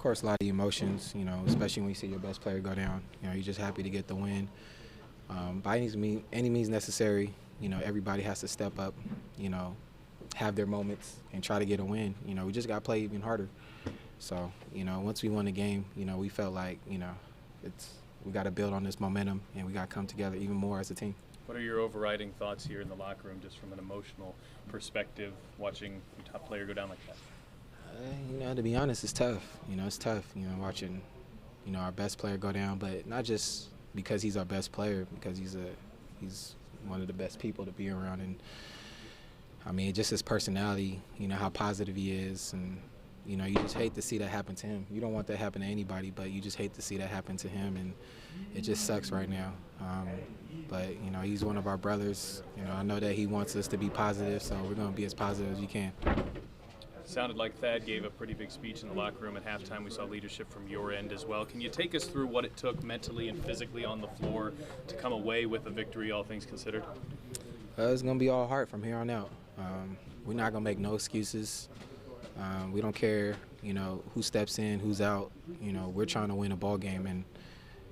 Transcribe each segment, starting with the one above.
course, a lot of emotions, especially when you see your best player go down. You're just happy to get the win. By any means necessary, everybody has to step up, have their moments and try to get a win. We just got to play even harder. So, once we won the game, we felt like, we got to build on this momentum and we got to come together even more as a team. What are your overriding thoughts here in the locker room, just from an emotional perspective, watching your top player go down like that? To be honest, it's tough. It's tough, watching, our best player go down, but not just because he's our best player, because he's one of the best people to be around. And, just his personality, how positive he is. And, you just hate to see that happen to him. You don't want that to happen to anybody, but you just hate to see that happen to him. And it just sucks right now. But, he's one of our brothers. I know that he wants us to be positive, so we're going to be as positive as we can. Sounded like Thad gave a pretty big speech in the locker room at halftime. We saw leadership from your end as well. Can you take us through what it took mentally and physically on the floor to come away with a victory, all things considered? It's going to be all heart from here on out. We're not going to make no excuses. We don't care, who steps in, who's out. We're trying to win a ball game, and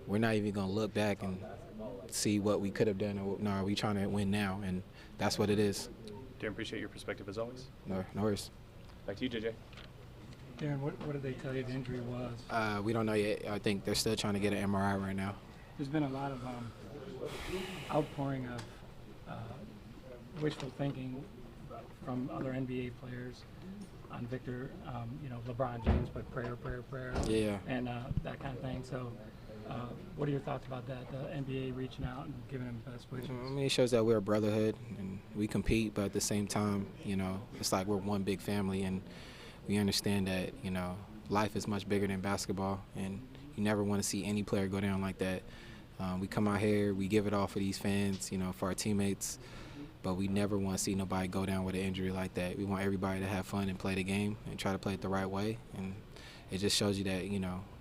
we're not even going to look back and see what we could have done. No, we're trying to win now, and that's what it is. Darren, appreciate your perspective as always. No worries. Back to you, JJ. Darren, what did they tell you the injury was? We don't know yet. I think they're still trying to get an MRI right now. There's been a lot of outpouring of wishful thinking from other NBA players on Victor, LeBron James, but prayer, yeah, and that kind of thing. So what are your thoughts about that, the NBA reaching out and giving him best wishes? It shows that we're a brotherhood and we compete, but at the same time, it's like we're one big family, and we understand that, life is much bigger than basketball, and you never want to see any player go down like that. We come out here, we give it all for these fans, for our teammates, but we never want to see nobody go down with an injury like that. We want everybody to have fun and play the game and try to play it the right way, and it just shows you that,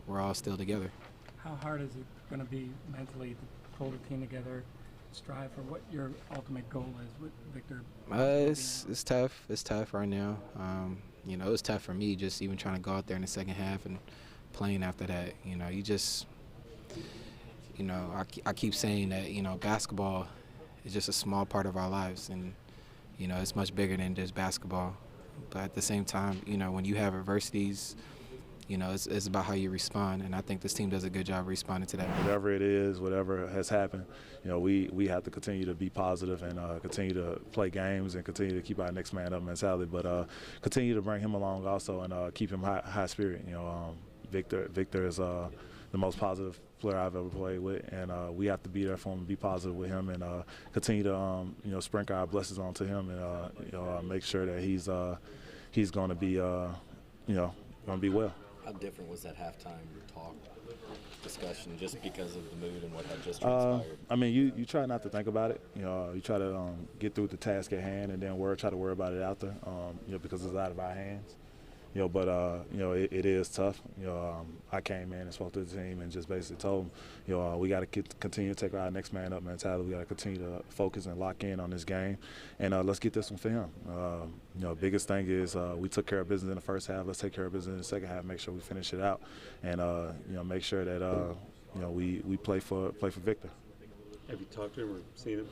we're all still together. How hard is it going to be mentally to pull the team together, strive for what your ultimate goal is with Victor? It's tough. It's tough right now. It was tough for me just even trying to go out there in the second half and playing after that. I keep saying that, basketball is just a small part of our lives, and, it's much bigger than just basketball. But at the same time, when you have adversities, it's about how you respond, and I think this team does a good job responding to that. Whatever it is, whatever has happened, we have to continue to be positive and continue to play games and continue to keep our next man up mentality, but continue to bring him along also and keep him high spirit. Victor is the most positive player I've ever played with, and we have to be there for him and be positive with him and continue to sprinkle our blessings onto him and make sure that he's going to be going to be well. How different was that halftime talk discussion just because of the mood and what had just transpired? You try not to think about it. You try to get through the task at hand and then try to worry about it after, because it's out of our hands. But it is tough. I came in and spoke to the team and just basically told them, we got to continue to take our next man up mentality. We got to continue to focus and lock in on this game, and let's get this one for him. Biggest thing is we took care of business in the first half. Let's take care of business in the second half. Make sure we finish it out, and make sure that we play for Victor. Have you talked to him or seen him?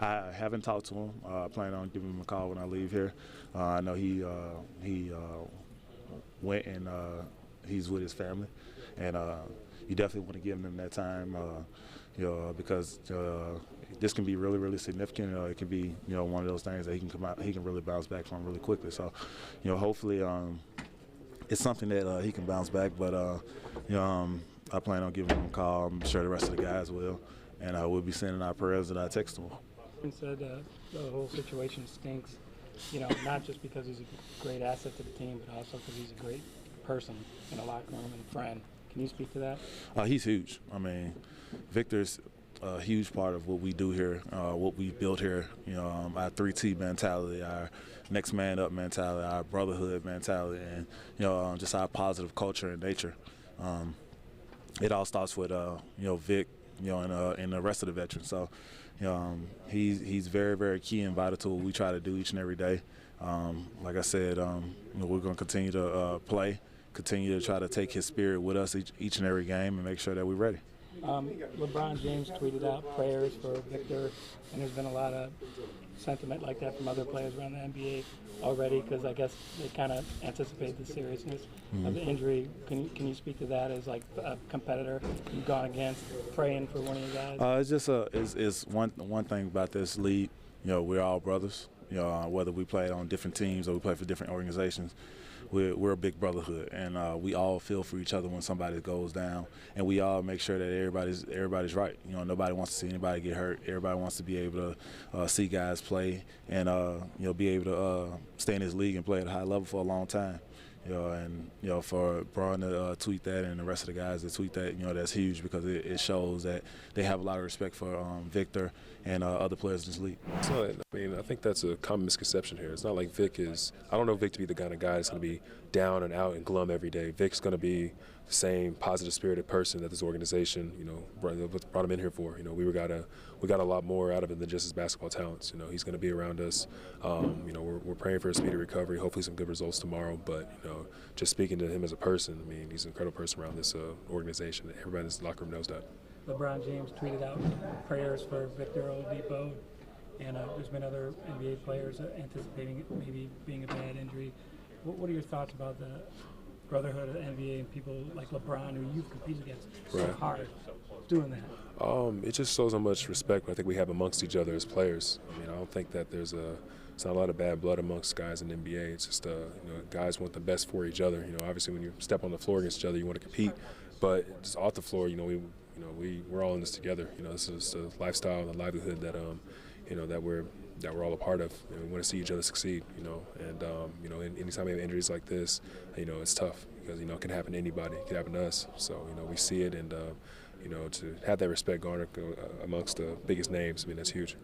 I haven't talked to him. I plan on giving him a call when I leave here. I know he went and he's with his family, and you definitely want to give him that time, because this can be really, really significant. It can be, one of those things that he can really bounce back from really quickly. So, hopefully, it's something that he can bounce back. But I plan on giving him a call. I'm sure the rest of the guys will, and we'll be sending our prayers and our text to him. He said the whole situation stinks. Not just because he's a great asset to the team, but also because he's a great person in the locker room and friend. Can you speak to that? He's huge. Victor's a huge part of what we do here, what we built here. Our 3T mentality, our next man up mentality, our brotherhood mentality, and just our positive culture and nature. It all starts with Vic, and the rest of the veterans. So, he's very, very key and vital to what we try to do each and every day. Like I said, we're going to continue to play continue to try to take his spirit with us each and every game and make sure that we're ready. LeBron James tweeted out prayers for Victor, and there's been a lot of sentiment like that from other players around the NBA already, because I guess they kind of anticipate the seriousness of the injury. Can you speak to that as like a competitor you've gone against, praying for one of your guys? It's just it's one thing about this league. We're all brothers. Whether we play on different teams or we play for different organizations, we're a big brotherhood, and we all feel for each other when somebody goes down, and we all make sure that everybody's right. Nobody wants to see anybody get hurt. Everybody wants to be able to see guys play and be able to stay in this league and play at a high level for a long time. For Braun to tweet that and the rest of the guys that tweet that, that's huge, because it shows that they have a lot of respect for Victor and other players in this league. So, I think that's a common misconception here. It's not like Vic is – I don't know Vic to be the kind of guy that's going to be down and out and glum every day. Vic's going to be the same positive-spirited person that this organization, brought him in here for. We got a lot more out of him than just his basketball talents. He's going to be around us. We're praying for a speedy recovery, hopefully some good results tomorrow. But, just speaking to him as a person, he's an incredible person around this organization. Everybody in this locker room knows that. LeBron James tweeted out prayers for Victor Oladipo, and there's been other NBA players anticipating it maybe being a bad injury. What are your thoughts about the brotherhood of the NBA and people like LeBron, who you've competed against so hard, doing that? It just shows how much respect I think we have amongst each other as players. I don't think that there's not a lot of bad blood amongst guys in the NBA. It's just guys want the best for each other. Obviously when you step on the floor against each other, you want to compete, but just off the floor, we're all in this together. This is the lifestyle and the livelihood that that we're all a part of, and we want to see each other succeed. Anytime we have injuries like this, it's tough, because it can happen to anybody. It can happen to us. So we see it, and to have that respect garnered amongst the biggest names, that's huge.